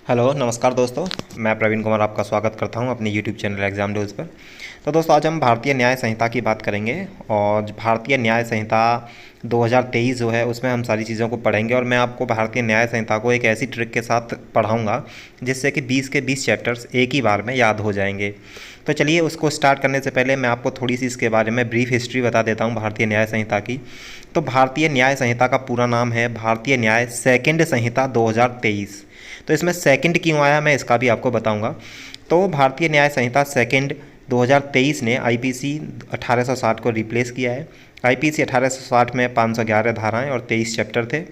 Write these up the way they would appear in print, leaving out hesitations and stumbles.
Hello नमस्कार दोस्तों। मैं प्रवीण कुमार आपका स्वागत करता हूं अपने यूट्यूब चैनल एग्ज़ाम न्यूज़ पर। तो दोस्तों आज हम भारतीय न्याय संहिता की बात करेंगे और भारतीय न्याय संहिता 2023 जो है उसमें हम सारी चीज़ों को पढ़ेंगे और मैं आपको भारतीय न्याय संहिता को एक ऐसी ट्रिक के साथ पढ़ाऊंगा जिससे कि 20 के 20 चैप्टर्स एक ही बार में याद हो जाएंगे। तो चलिए उसको स्टार्ट करने से पहले मैं आपको थोड़ी सी इसके बारे में ब्रीफ हिस्ट्री बता देता हूँ भारतीय न्याय संहिता की। तो भारतीय न्याय संहिता का पूरा नाम है भारतीय न्याय सेकेंड संहिता 2023। तो इसमें सेकंड क्यों आया मैं इसका भी आपको बताऊंगा। तो भारतीय न्याय संहिता सेकंड 2023 ने आईपीसी 1860 को रिप्लेस किया है। आईपीसी 1860 में 511 धाराएं और 23 चैप्टर थे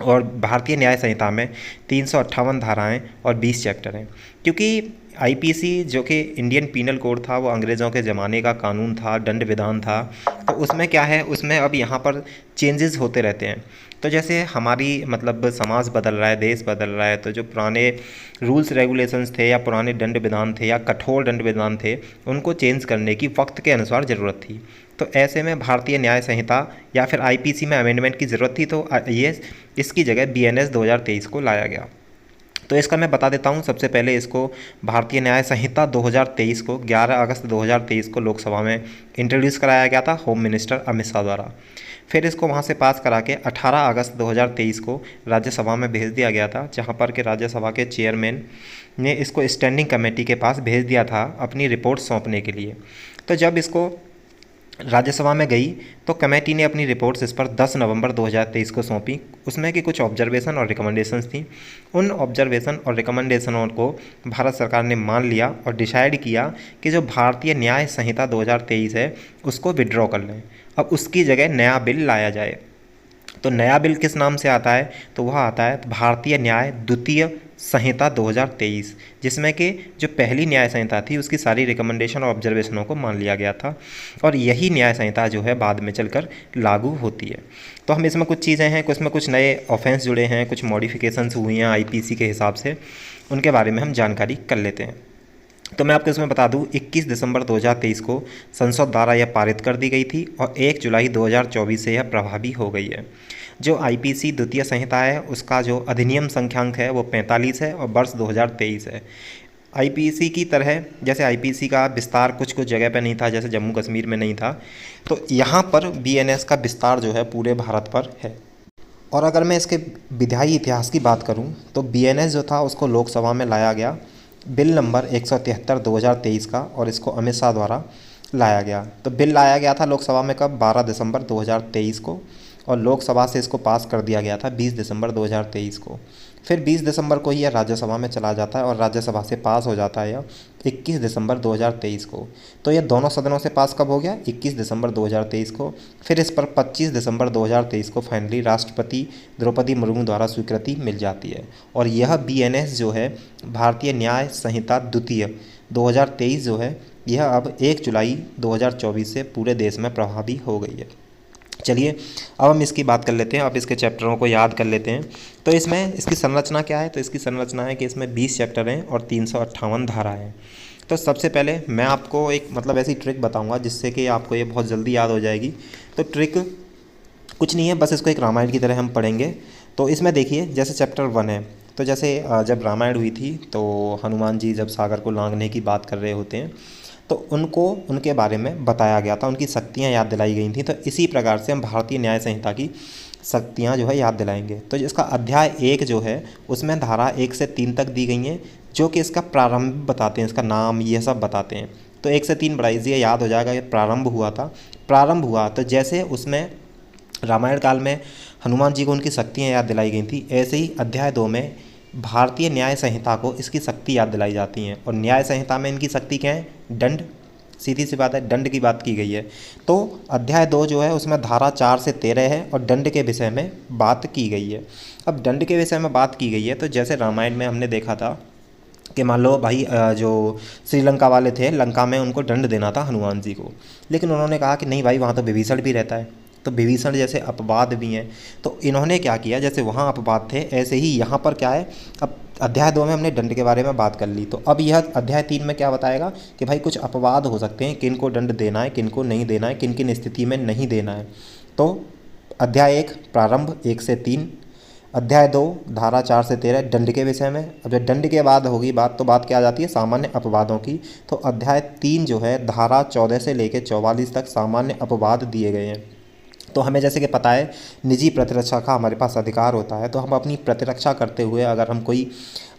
और भारतीय न्याय संहिता में 358 धाराएं और 20 चैप्टर हैं। क्योंकि आईपीसी जो कि इंडियन पीनल कोड था वो अंग्रेज़ों के ज़माने का कानून था, दंड विधान था। तो उसमें क्या है, उसमें अब यहाँ पर चेंजेस होते रहते हैं। तो जैसे हमारी मतलब समाज बदल रहा है, देश बदल रहा है, तो जो पुराने रूल्स रेगुलेशंस थे या पुराने दंड विधान थे या कठोर दंड विधान थे उनको चेंज करने की वक्त के अनुसार ज़रूरत थी। तो ऐसे में भारतीय न्याय संहिता या फिर आईपीसी में अमेंडमेंट की ज़रूरत थी, तो ये इसकी जगह बीएनएस 2023 को लाया गया। तो इसका मैं बता देता हूँ। सबसे पहले इसको भारतीय न्याय संहिता 2023 को 11 अगस्त 2023 को लोकसभा में इंट्रोड्यूस कराया गया था होम मिनिस्टर अमित शाह द्वारा। फिर इसको वहाँ से पास करा के 18 अगस्त 2023 को राज्यसभा में भेज दिया गया था, जहाँ पर कि राज्यसभा के चेयरमैन ने इसको स्टैंडिंग कमेटी के पास भेज दिया था अपनी रिपोर्ट सौंपने के लिए। तो जब इसको राज्यसभा में गई तो कमेटी ने अपनी रिपोर्ट्स इस पर 10 नवंबर 2023 को सौंपी। उसमें की कुछ ऑब्जर्वेशन और रिकमेंडेशंस थी। उन ऑब्जर्वेशन और रिकमेंडेशनों को भारत सरकार ने मान लिया और डिसाइड किया कि जो भारतीय न्याय संहिता 2023 है उसको विड्रॉ कर लें। अब उसकी जगह नया बिल लाया जाए। तो नया बिल किस नाम से आता है, तो वह आता है भारतीय न्याय द्वितीय संहिता 2023, जिसमें कि जो पहली न्याय संहिता थी उसकी सारी रिकमेंडेशन और ऑब्जर्वेशनों को मान लिया गया था और यही न्याय संहिता जो है बाद में चलकर लागू होती है। तो हम इसमें कुछ चीज़ें हैं, कुछ में कुछ नए ऑफेंस जुड़े हैं, कुछ मॉडिफिकेशंस हुई हैं आईपीसी के हिसाब से, उनके बारे में हम जानकारी कर लेते हैं। तो मैं आपको इसमें बता दूं 21 दिसंबर 2023 को संसद द्वारा यह पारित कर दी गई थी और 1 जुलाई 2024 से यह प्रभावी हो गई है। जो आईपीसी द्वितीय संहिता है उसका जो अधिनियम संख्यांक है वो 45 है और वर्ष 2023 है। आईपीसी की तरह जैसे आईपीसी का विस्तार कुछ कुछ जगह पर नहीं था, जैसे जम्मू कश्मीर में नहीं था, तो यहाँ पर बीएनएस का विस्तार जो है पूरे भारत पर है। और अगर मैं इसके विधायी इतिहास की बात करूँ तो बीएनएस जो था उसको लोकसभा में लाया गया बिल नंबर 173 2023 का, और इसको अमित शाह द्वारा लाया गया। तो बिल लाया गया था लोकसभा में कब, 12 दिसंबर 2023 को, और लोकसभा से इसको पास कर दिया गया था 20 दिसंबर 2023 को। फिर 20 दिसंबर को ही यह राज्यसभा में चला जाता है और राज्यसभा से पास हो जाता है यह 21 दिसंबर 2023 को। तो यह दोनों सदनों से पास कब हो गया, 21 दिसंबर 2023 को। फिर इस पर 25 दिसंबर 2023 को फाइनली राष्ट्रपति द्रौपदी मुर्मू द्वारा स्वीकृति मिल जाती है और यह बीएनएस जो है भारतीय न्याय संहिता द्वितीय 2023 जो है यह अब 1 जुलाई 2024 से पूरे देश में प्रभावी हो गई है। चलिए अब हम इसकी बात कर लेते हैं, अब इसके चैप्टरों को याद कर लेते हैं। तो इसमें इसकी संरचना क्या है, तो इसकी संरचना है कि इसमें 20 चैप्टर हैं और 358 धाराएं हैं। तो सबसे पहले मैं आपको एक मतलब ऐसी ट्रिक बताऊंगा जिससे कि आपको ये बहुत जल्दी याद हो जाएगी। तो ट्रिक कुछ नहीं है, बस इसको एक रामायण की तरह हम पढ़ेंगे। तो इसमें देखिए जैसे चैप्टर 1 है, तो जैसे जब रामायण हुई थी तो हनुमान जी जब सागर को लांघने की बात कर रहे होते हैं तो उनको उनके बारे में बताया गया था, उनकी शक्तियाँ याद दिलाई गई थी। तो इसी प्रकार से हम भारतीय न्याय संहिता की शक्तियाँ जो है याद दिलाएंगे। तो इसका अध्याय 1 जो है उसमें धारा 1 से 3 तक दी गई हैं जो कि इसका प्रारंभ बताते हैं, इसका नाम ये सब बताते हैं। तो 1 से 3 बड़ा ईजी याद हो जाएगा, ये प्रारंभ हुआ था। प्रारंभ हुआ तो जैसे उसमें रामायण काल में हनुमान जी को उनकी शक्तियाँ याद दिलाई गई थी, ऐसे ही अध्याय 2 में भारतीय न्याय संहिता को इसकी शक्ति याद दिलाई जाती हैं। और न्याय संहिता में इनकी शक्ति क्या है, दंड, सीधी सी बात है, दंड की बात की गई है। तो अध्याय 2 जो है उसमें धारा 4 से 13 है और दंड के विषय में बात की गई है। अब दंड के विषय में बात की गई है तो जैसे रामायण में हमने देखा था कि मान लो भाई जो श्रीलंका वाले थे, लंका में उनको दंड देना था हनुमान जी को, लेकिन उन्होंने कहा कि नहीं भाई वहाँ तो विभीषण भी रहता है, तो विभीषण जैसे अपवाद भी हैं। तो इन्होंने क्या किया, जैसे वहाँ अपवाद थे ऐसे ही यहाँ पर क्या है, अब अध्याय 2 में हमने दंड के बारे में बात कर ली। तो अब यह अध्याय 3 में क्या बताएगा कि भाई कुछ अपवाद हो सकते हैं, किन को दंड देना है, किन को नहीं देना है, किन किन स्थिति में नहीं देना है। तो अध्याय 1 प्रारंभ 1 से 3, अध्याय 2 धारा 4 से 13 दंड के विषय में। अब जब दंड के बाद होगी बात, तो बात क्या आ जाती है, सामान्य अपवादों की। तो अध्याय 3 जो है धारा 14 से लेकर 44 तक सामान्य अपवाद दिए गए हैं। तो हमें जैसे कि पता है निजी प्रतिरक्षा का हमारे पास अधिकार होता है, तो हम अपनी प्रतिरक्षा करते हुए अगर हम कोई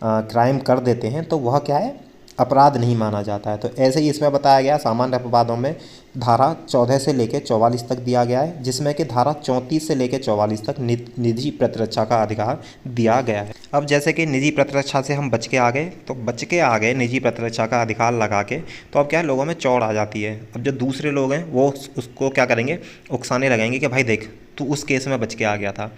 क्राइम कर देते हैं तो वह क्या है, अपराध नहीं माना जाता है। तो ऐसे ही इसमें बताया गया सामान्य अपवादों में धारा 14 से लेकर 44 तक दिया गया है, जिसमें कि धारा 34 से लेकर 44 तक निजी प्रतिरक्षा का अधिकार दिया गया है। अब जैसे कि निजी प्रतिरक्षा से हम बच के आ गए, तो बच के आ गए निजी प्रतिरक्षा का अधिकार लगा के, तो अब क्या है, लोगों में चौड़ आ जाती है। अब जो दूसरे लोग हैं वो उसको क्या करेंगे, उकसाने लगेंगे कि भाई देख तू उस केस में बच के आ गया था।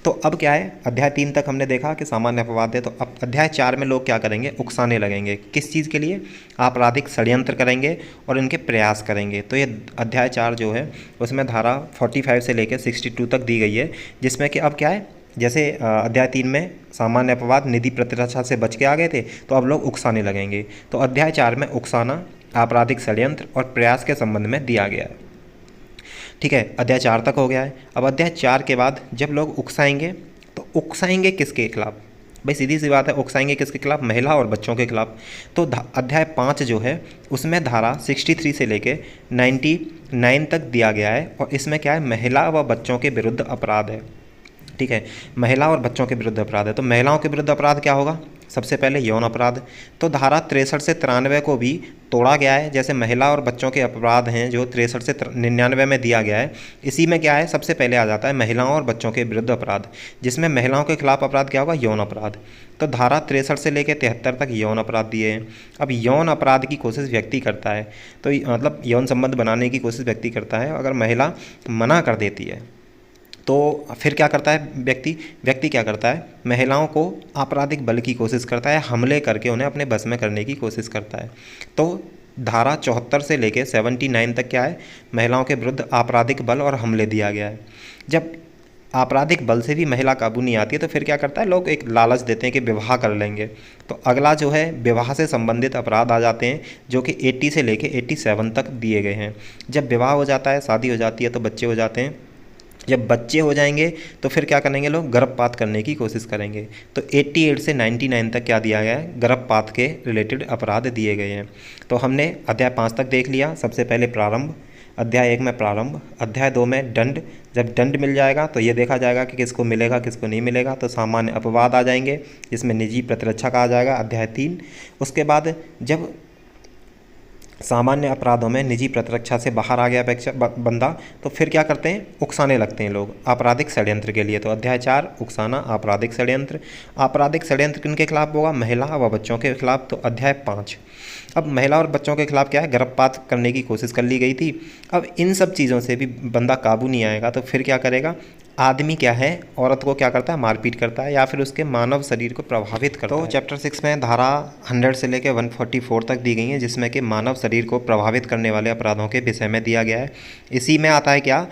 तो अब क्या है, अध्याय 3 तक हमने देखा कि सामान्य अपवाद है, तो अब अध्याय 4 में लोग क्या करेंगे, उकसाने लगेंगे। किस चीज़ के लिए, आपराधिक षड्यंत्र करेंगे और इनके प्रयास करेंगे। तो ये अध्याय 4 जो है उसमें धारा 45 से लेकर 62 तक दी गई है, जिसमें कि अब क्या है, जैसे अध्याय 3 में सामान्य अपवाद निधि प्रतिरक्षा से बच के आ गए थे, तो अब लोग उकसाने लगेंगे। तो अध्याय 4 में उकसाना, आपराधिक षड्यंत्र और प्रयास के संबंध में दिया गया है। ठीक है, अध्याय 4 तक हो गया है। अब अध्याय 4 के बाद जब लोग उकसाएंगे, तो उकसाएंगे किसके खिलाफ, भाई सीधी सी बात है, उकसाएंगे किसके खिलाफ, महिला और बच्चों के खिलाफ। तो अध्याय 5 जो है उसमें धारा 63 से लेके 99 तक दिया गया है, और इसमें क्या है, महिला व बच्चों के विरुद्ध अपराध है। ठीक है, महिला और बच्चों के विरुद्ध अपराध है। तो महिलाओं के विरुद्ध अपराध क्या होगा, सबसे पहले यौन अपराध। तो धारा 63 से 93 को भी तोड़ा गया है। जैसे महिला और बच्चों के अपराध हैं जो 63 से 99 में दिया गया है, इसी में क्या है, सबसे पहले आ जाता है महिलाओं और बच्चों के विरुद्ध अपराध, जिसमें महिलाओं के खिलाफ अपराध क्या होगा, यौन अपराध। तो धारा 63 से लेकर 73 तक यौन अपराध दिए हैं। अब यौन अपराध की कोशिश व्यक्ति करता है, तो मतलब यौन संबंध बनाने की कोशिश व्यक्ति करता है, अगर महिला मना कर देती है तो फिर क्या करता है व्यक्ति क्या करता है, महिलाओं को आपराधिक बल की कोशिश करता है, हमले करके उन्हें अपने बस में करने की कोशिश करता है। तो धारा 74 से लेके 79 तक क्या है, महिलाओं के विरुद्ध आपराधिक बल और हमले दिया गया है। जब आपराधिक बल से भी महिला काबू नहीं आती है, तो फिर क्या करता है, लोग एक लालच देते हैं कि विवाह कर लेंगे। तो अगला जो है विवाह से संबंधित अपराध आ जाते हैं, जो कि 80 से लेके 87 तक दिए गए हैं। जब विवाह हो जाता है, शादी हो जाती है, तो बच्चे हो जाते हैं। जब बच्चे हो जाएंगे तो फिर क्या करेंगे, लोग गर्भपात करने की कोशिश करेंगे। तो 88 से 99 तक क्या दिया गया है, गर्भपात के रिलेटेड अपराध दिए गए हैं। तो हमने अध्याय 5 तक देख लिया। सबसे पहले प्रारंभ, अध्याय 1 में प्रारंभ, अध्याय 2 में दंड। जब दंड मिल जाएगा तो ये देखा जाएगा कि किसको मिलेगा किसको नहीं मिलेगा। तो सामान्य अपवाद आ जाएंगे, जिसमें निजी प्रतिरक्षा का आ जाएगा अध्याय 3। उसके बाद जब सामान्य अपराधों में निजी प्रतिरक्षा से बाहर आ गया बंदा, तो फिर क्या करते हैं, उकसाने लगते हैं लोग आपराधिक षड्यंत्र के लिए। तो अध्याय 4 उकसाना, आपराधिक षड्यंत्र। आपराधिक षड्यंत्र किनके खिलाफ होगा, महिला व बच्चों के खिलाफ। तो अध्याय 5, अब महिला और बच्चों के खिलाफ क्या है, गर्भपात करने की कोशिश कर ली गई थी। अब इन सब चीज़ों से भी बंदा काबू नहीं आएगा, तो फिर क्या करेगा, आदमी क्या है, औरत को क्या करता है, मारपीट करता है या फिर उसके मानव शरीर को प्रभावित करता है। तो चैप्टर 6 में धारा 100 से लेकर 144 तक दी गई हैं, जिसमें कि मानव शरीर को प्रभावित करने वाले अपराधों के विषय में दिया गया है। इसी में आता है क्या,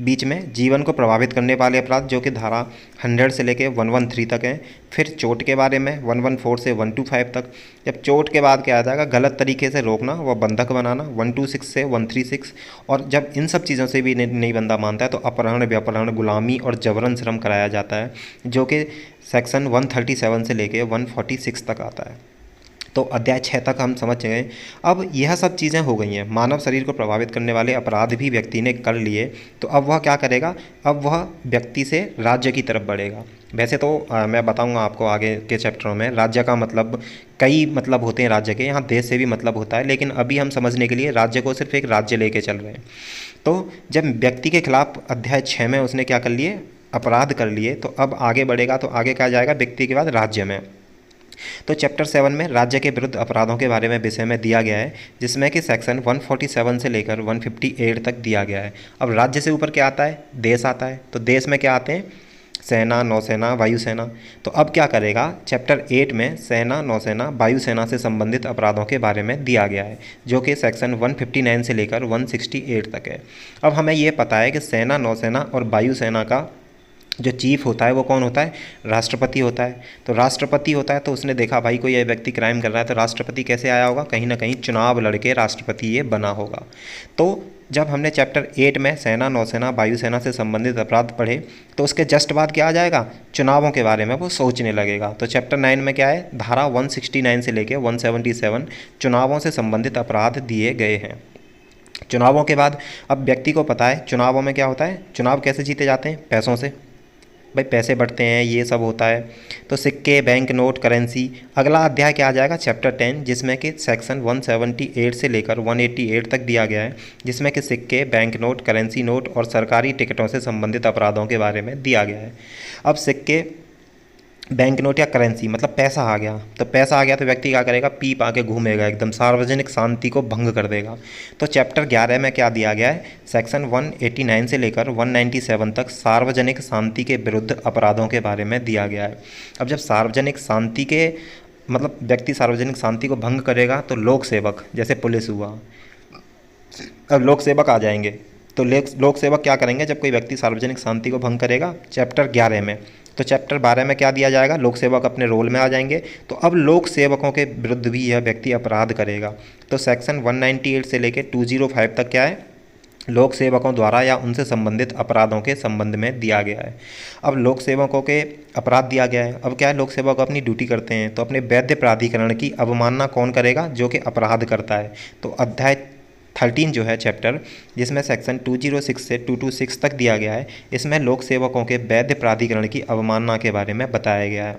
बीच में जीवन को प्रभावित करने वाले अपराध, जो कि धारा 100 से लेके 113 तक हैं। फिर चोट के बारे में 114 से 125 तक। जब चोट के बाद क्या आ जाएगा, गलत तरीके से रोकना व बंधक बनाना 126 से 136। और जब इन सब चीज़ों से भी नहीं बंदा मानता है, तो अपहरण, व्यापहरण, गुलामी और जबरन श्रम कराया जाता है, जो कि सेक्शन 137 से लेके 146 तक आता है। तो अध्याय 6 तक हम समझ गए। अब यह सब चीज़ें हो गई हैं, मानव शरीर को प्रभावित करने वाले अपराध भी व्यक्ति ने कर लिए, तो अब वह क्या करेगा, अब वह व्यक्ति से राज्य की तरफ बढ़ेगा। वैसे तो मैं बताऊंगा आपको आगे के चैप्टरों में, राज्य का मतलब कई मतलब होते हैं राज्य के, यहाँ देश से भी मतलब होता है, लेकिन अभी हम समझने के लिए राज्य को सिर्फ एक राज्य लेके चल रहे हैं। तो जब व्यक्ति के खिलाफ अध्याय 6 में उसने क्या कर लिए, अपराध कर लिए, तो अब आगे बढ़ेगा, तो आगे क्या जाएगा, व्यक्ति के बाद राज्य में। तो चैप्टर 7 में राज्य के विरुद्ध अपराधों के बारे में विषय में दिया गया है, जिसमें कि सेक्शन 147 से लेकर 158 तक दिया गया है। अब राज्य से ऊपर क्या आता है, देश आता है। तो देश में क्या आते हैं, सेना, नौसेना, वायुसेना। तो अब क्या करेगा, चैप्टर 8 में सेना, नौसेना, वायुसेना से संबंधित अपराधों के बारे में दिया गया है, जो कि सेक्शन 159 से लेकर 168 तक है। अब हमें ये पता है कि सेना, नौसेना और वायुसेना का जो चीफ होता है वो कौन होता है, राष्ट्रपति होता है। तो राष्ट्रपति होता है, तो उसने देखा भाई कोई ये व्यक्ति क्राइम कर रहा है, तो राष्ट्रपति कैसे आया होगा, कहीं ना कहीं चुनाव लड़के राष्ट्रपति ये बना होगा। तो जब हमने चैप्टर 8 में सेना, नौसेना, वायुसेना से संबंधित अपराध पढ़े तो उसके जस्ट बाद क्या आ जाएगा, चुनावों के बारे में वो सोचने लगेगा। तो चैप्टर 9 में क्या है, धारा 169 से लेकर 177 चुनावों से संबंधित अपराध दिए गए हैं। चुनावों के बाद अब व्यक्ति को पता है चुनावों में क्या होता है, चुनाव कैसे जीते जाते हैं, पैसों से, भाई पैसे बढ़ते हैं, ये सब होता है। तो सिक्के, बैंक नोट, करेंसी। अगला अध्याय क्या आ जाएगा, चैप्टर 10, जिसमें कि सेक्शन 178 से लेकर 188 तक दिया गया है, जिसमें कि सिक्के, बैंक नोट, करेंसी नोट और सरकारी टिकटों से संबंधित अपराधों के बारे में दिया गया है। अब सिक्के, बैंक नोट या करेंसी मतलब पैसा आ गया, तो पैसा आ गया तो व्यक्ति क्या करेगा, पी पा के घूमेगा, एकदम सार्वजनिक शांति को भंग कर देगा। तो चैप्टर 11 में क्या दिया गया है, सेक्शन 189 से लेकर 197 तक सार्वजनिक शांति के विरुद्ध अपराधों के बारे में दिया गया है। अब जब सार्वजनिक शांति के मतलब व्यक्ति सार्वजनिक शांति को भंग करेगा तो लोक सेवक, जैसे पुलिस हुआ, अब लोक सेवक आ जाएंगे। तो लोक सेवक क्या करेंगे जब कोई व्यक्ति सार्वजनिक शांति को भंग करेगा, चैप्टर 11 में। तो चैप्टर 12 में क्या दिया जाएगा, लोक सेवक अपने रोल में आ जाएंगे। तो अब लोक सेवकों के विरुद्ध भी यह व्यक्ति अपराध करेगा। तो सेक्शन 198 से लेकर 205 तक क्या है, लोक सेवकों द्वारा या उनसे संबंधित अपराधों के संबंध में दिया गया है। अब लोक सेवकों के अपराध दिया गया है। अब क्या है, लोक सेवक अपनी ड्यूटी करते हैं तो अपने वैध प्राधिकरण की अवमानना कौन करेगा, जो कि अपराध करता है। तो अध्याय 13 जो है चैप्टर, जिसमें सेक्शन 206 से 226 तक दिया गया है, इसमें लोक सेवकों के वैध प्राधिकरण की अवमानना के बारे में बताया गया है।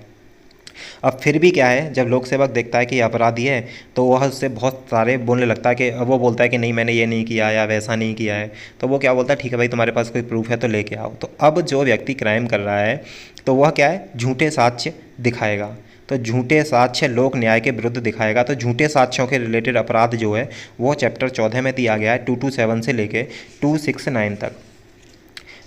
अब फिर भी क्या है, जब लोक सेवक देखता है कि अपराधी है तो वह उससे बहुत सारे बोलने लगता है कि वो बोलता है कि नहीं मैंने ये नहीं किया या वैसा नहीं किया है। तो वो क्या बोलता है, ठीक है भाई तुम्हारे पास कोई प्रूफ है तो लेके आओ। तो अब जो व्यक्ति क्राइम कर रहा है तो वह क्या है, झूठे साक्ष्य दिखाएगा। तो झूठे साक्ष्य लोक न्याय के विरुद्ध दिखाएगा। तो झूठे साक्ष्यों के रिलेटेड अपराध जो है वो चैप्टर 14 में दिया गया है, 227 से लेके 269 तक।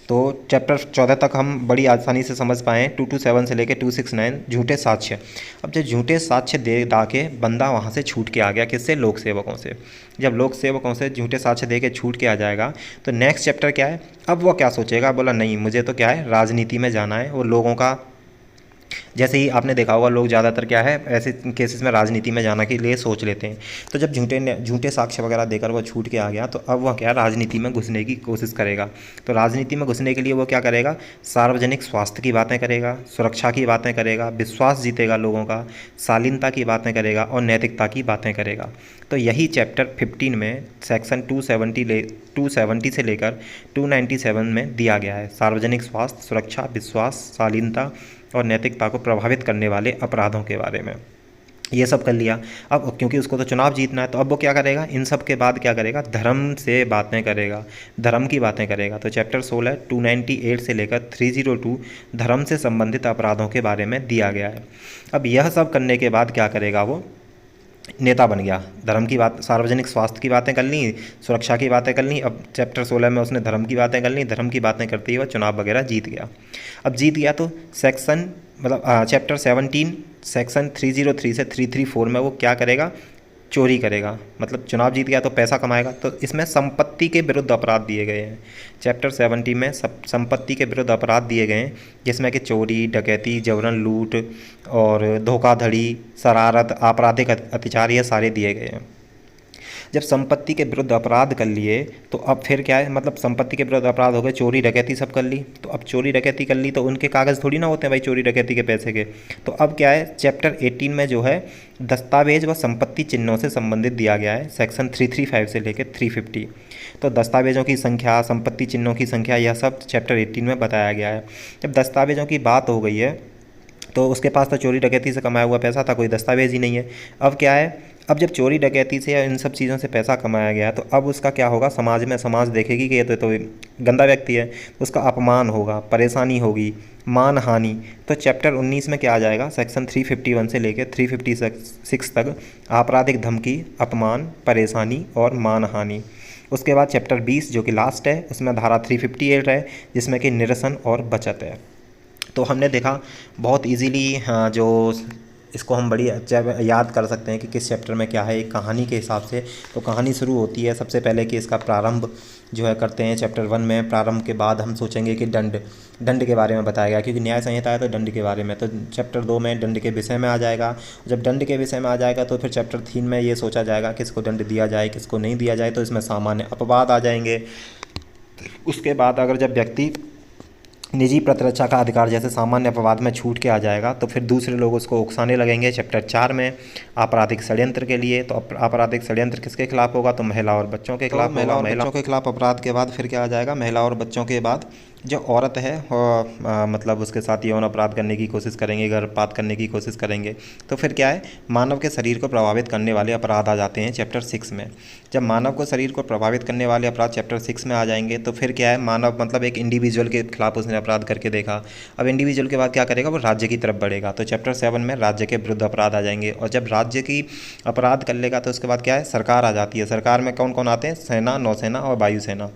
तो चैप्टर 14 तक हम बड़ी आसानी से समझ पाएँ, 227 से लेके 269 झूठे साक्ष्य। अब जब झूठे साक्ष्य दे दा के बंदा वहाँ से छूट के आ गया, किससे, लोक सेवकों से। जब लोक सेवकों से झूठे साक्ष्य दे के छूट के आ जाएगा तो नेक्स्ट चैप्टर क्या है, अब वो क्या सोचेगा, बोला नहीं मुझे तो क्या है राजनीति में जाना है। वो लोगों का, जैसे ही आपने देखा होगा लोग ज़्यादातर क्या है ऐसे केसेस में राजनीति में जाने के लिए सोच लेते हैं। तो जब झूठे साक्ष्य वगैरह देकर वो छूट के आ गया तो अब वह क्या राजनीति में घुसने की कोशिश करेगा। तो राजनीति में घुसने के लिए वो क्या करेगा, सार्वजनिक स्वास्थ्य की बातें करेगा, सुरक्षा की बातें करेगा, विश्वास जीतेगा लोगों का, शालीनता की बातें करेगा और नैतिकता की बातें करेगा। तो यही चैप्टर 15 में सेक्शन 270 से लेकर 297 में दिया गया है, सार्वजनिक स्वास्थ्य, सुरक्षा, विश्वास, शालीनता और नैतिकता को प्रभावित करने वाले अपराधों के बारे में। ये सब कर लिया। अब क्योंकि उसको तो चुनाव जीतना है तो अब वो क्या करेगा, इन सब के बाद क्या करेगा, धर्म से बातें करेगा, धर्म की बातें करेगा। तो चैप्टर 16 298 से लेकर 302 धर्म से संबंधित अपराधों के बारे में दिया गया है। अब यह सब करने के बाद क्या करेगा, वो नेता बन गया। धर्म की बात, सार्वजनिक स्वास्थ्य की बातें कर ली, सुरक्षा की बातें कर ली। अब चैप्टर 16 में उसने धर्म की बातें कर ली, धर्म की बातें करते ही वह चुनाव वगैरह जीत गया। अब जीत गया तो सेक्शन चैप्टर 17 सेक्शन 303 से 334 में वो क्या करेगा, चोरी करेगा। मतलब चुनाव जीत गया तो पैसा कमाएगा। तो इसमें संपत्ति के विरुद्ध अपराध दिए गए हैं। चैप्टर 70 में संपत्ति के विरुद्ध अपराध दिए गए हैं, जिसमें कि चोरी, डकैती, जबरन लूट और धोखाधड़ी, शरारत, आपराधिक अत्याचार, ये सारे दिए गए हैं। जब संपत्ति के विरुद्ध अपराध कर लिए तो अब फिर क्या है, मतलब संपत्ति के विरुद्ध अपराध हो गए, चोरी डकैती सब कर ली। तो अब चोरी डकैती कर ली तो उनके कागज़ थोड़ी ना होते हैं भाई चोरी डकैती के पैसे के। तो अब क्या है, चैप्टर 18 में जो है दस्तावेज व संपत्ति चिन्हों से संबंधित दिया गया है, सेक्शन 335 से लेकर 350। तो दस्तावेजों की संख्या, संपत्ति चिन्हों की संख्या, यह सब चैप्टर 18 में बताया गया है। जब दस्तावेजों की बात हो गई है तो उसके पास तो चोरी डकैती से कमाया हुआ पैसा था, कोई दस्तावेज ही नहीं है। अब क्या है, अब जब चोरी डकैती से या इन सब चीज़ों से पैसा कमाया गया तो अब उसका क्या होगा, समाज में समाज देखेगी कि ये तो गंदा व्यक्ति है, उसका अपमान होगा, परेशानी होगी, मान हानि। तो चैप्टर 19 में क्या आ जाएगा, सेक्शन 351 से लेकर 356 तक आपराधिक धमकी, अपमान, परेशानी और मान हानि। उसके बाद चैप्टर 20 जो कि लास्ट है, उसमें धारा 358 है, जिसमें कि निरसन और बचत है। तो हमने देखा बहुत इजीली जो इसको हम बड़ी याद कर सकते हैं कि किस चैप्टर में क्या है, एक कहानी के हिसाब से। तो कहानी शुरू होती है सबसे पहले कि इसका प्रारंभ जो है करते हैं चैप्टर 1 में। प्रारंभ के बाद हम सोचेंगे कि दंड के बारे में बताया गया, क्योंकि न्याय संहिता है तो दंड के बारे में। तो चैप्टर 2 में दंड के विषय में आ जाएगा। जब दंड के विषय में आ जाएगा तो फिर चैप्टर 3 में ये सोचा जाएगा किसको दंड दिया जाए, किसको नहीं दिया जाए। तो इसमें सामान्य अपवाद आ जाएंगे। उसके बाद अगर जब व्यक्ति निजी प्रतिरक्षा का अधिकार जैसे सामान्य अपवाद में छूट के आ जाएगा तो फिर दूसरे लोग उसको उकसाने लगेंगे। चैप्टर 4 में आपराधिक षड्यंत्र के लिए, तो आपराधिक षड्यंत्र किसके खिलाफ होगा, तो महिला और बच्चों के खिलाफ। महिला और बच्चों के खिलाफ अपराध के बाद फिर क्या आ जाएगा, महिला और बच्चों के बाद जो औरत है मतलब उसके साथ यौन अपराध करने की कोशिश करेंगे, गर्भपात करने की कोशिश करेंगे। तो फिर क्या है, मानव के शरीर को प्रभावित करने वाले अपराध आ जाते हैं चैप्टर 6 में। जब मानव को शरीर को प्रभावित करने वाले अपराध चैप्टर 6 में आ जाएंगे तो फिर क्या है, मानव मतलब एक इंडिविजुअल के खिलाफ उसने अपराध करके देखा। अब इंडिविजुअल के बाद क्या करेगा, वो राज्य की तरफ बढ़ेगा। तो चैप्टर 7 में राज्य के विरुद्ध अपराध आ जाएंगे। और जब राज्य की अपराध कर लेगा तो उसके बाद क्या है, सरकार आ जाती है। सरकार में कौन कौन आते हैं, सेना, नौसेना और वायुसेना।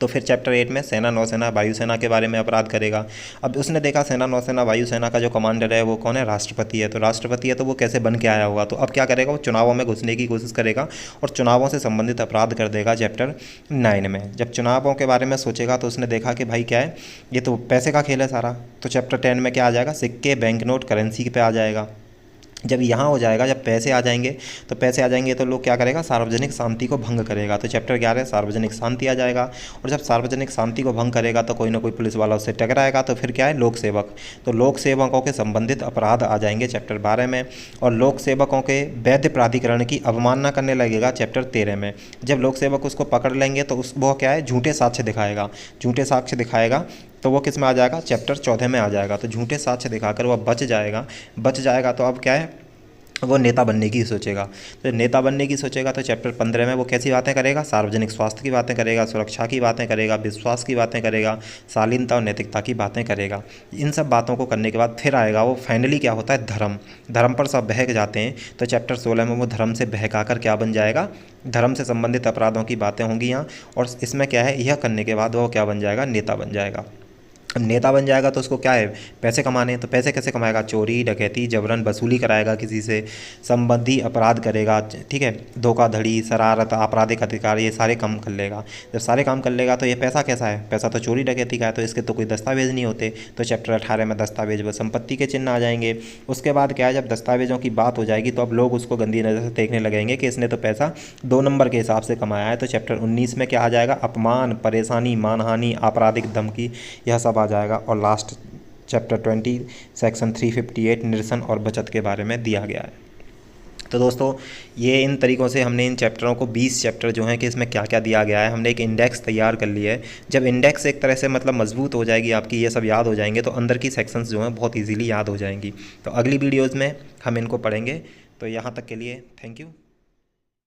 तो फिर चैप्टर 8 में सेना, नौसेना, वायुसेना के बारे में अपराध करेगा। अब उसने देखा सेना, नौसेना, वायुसेना का जो कमांडर है वो कौन है, राष्ट्रपति है। तो राष्ट्रपति है तो वो कैसे बन के आया होगा, तो अब क्या करेगा, वो चुनावों में घुसने की कोशिश करेगा और चुनावों से संबंधित अपराध कर देगा चैप्टर 9 में। जब चुनावों के बारे में सोचेगा तो उसने देखा कि भाई क्या है, ये तो पैसे का खेल है सारा। तो चैप्टर 10 में क्या आ जाएगा, सिक्के, बैंक नोट, करेंसी पे आ जाएगा। जब यहाँ हो जाएगा, जब पैसे आ जाएंगे तो लोग क्या करेगा, सार्वजनिक शांति को भंग करेगा। तो चैप्टर 11 सार्वजनिक शांति आ जाएगा। और जब सार्वजनिक शांति को भंग करेगा तो कोई ना कोई पुलिस वाला उससे टकराएगा। तो फिर क्या है, लोक सेवक। तो लोक सेवकों के संबंधित अपराध आ जाएंगे चैप्टर 12 में। और लोक सेवकों के वैध प्राधिकरण की अवमानना करने लगेगा चैप्टर 13 में। जब लोक सेवक उसको पकड़ लेंगे तो वो क्या है, झूठे साक्ष्य दिखाएगा। तो वो किस में आ जाएगा, चैप्टर 14 में आ जाएगा। तो झूठे साक्ष्य दिखाकर वह बच जाएगा। तो अब क्या है, वो नेता बनने की सोचेगा। तो नेता बनने की सोचेगा तो चैप्टर 15 में वो कैसी बातें करेगा, सार्वजनिक स्वास्थ्य की बातें करेगा, सुरक्षा की बातें करेगा, विश्वास की बातें करेगा, शालीनता और नैतिकता की बातें करेगा। इन सब बातों को करने के बाद फिर आएगा वो फाइनली क्या होता है, धर्म पर सब बहक जाते हैं। तो चैप्टर 16 में वो धर्म से बहकाकर क्या बन जाएगा, धर्म से संबंधित अपराधों की बातें होंगी यहाँ। और इसमें क्या है, यह करने के बाद वो क्या बन जाएगा, नेता बन जाएगा। नेता बन जाएगा तो उसको क्या है, पैसे कमाने। तो पैसे कैसे कमाएगा, चोरी, डकैती, जबरन वसूली कराएगा, किसी से संबंधी अपराध करेगा, ठीक है, धोखाधड़ी, शरारत, आपराधिक अधिकार, ये सारे काम कर लेगा। जब सारे काम कर लेगा तो ये पैसा कैसा है, पैसा तो चोरी डकैती का है। तो इसके तो कोई दस्तावेज नहीं होते। तो चैप्टर 18 में दस्तावेज व संपत्ति के चिन्ह आ जाएंगे। उसके बाद क्या है, जब दस्तावेजों की बात हो जाएगी तो अब लोग उसको गंदी नज़र से देखने लगेंगे कि इसने तो पैसा 2 नंबर के हिसाब से कमाया है। तो चैप्टर 19 में क्या आ जाएगा, अपमान, परेशानी, मानहानि, आपराधिक धमकी, यह सब आ जाएगा। और लास्ट चैप्टर 20 सेक्शन 358 निरसन और बचत के बारे में दिया गया है। तो दोस्तों ये इन तरीक़ों से हमने इन चैप्टरों को 20 चैप्टर जो हैं कि इसमें क्या क्या दिया गया है, हमने एक इंडेक्स तैयार कर लिया है। जब इंडेक्स एक तरह से मतलब मजबूत हो जाएगी आपकी, ये सब याद हो जाएंगे तो अंदर की सेक्शंस जो हैं बहुत ईजीली याद हो जाएंगी। तो अगली वीडियोज़ में हम इनको पढ़ेंगे। तो यहाँ तक के लिए थैंक यू।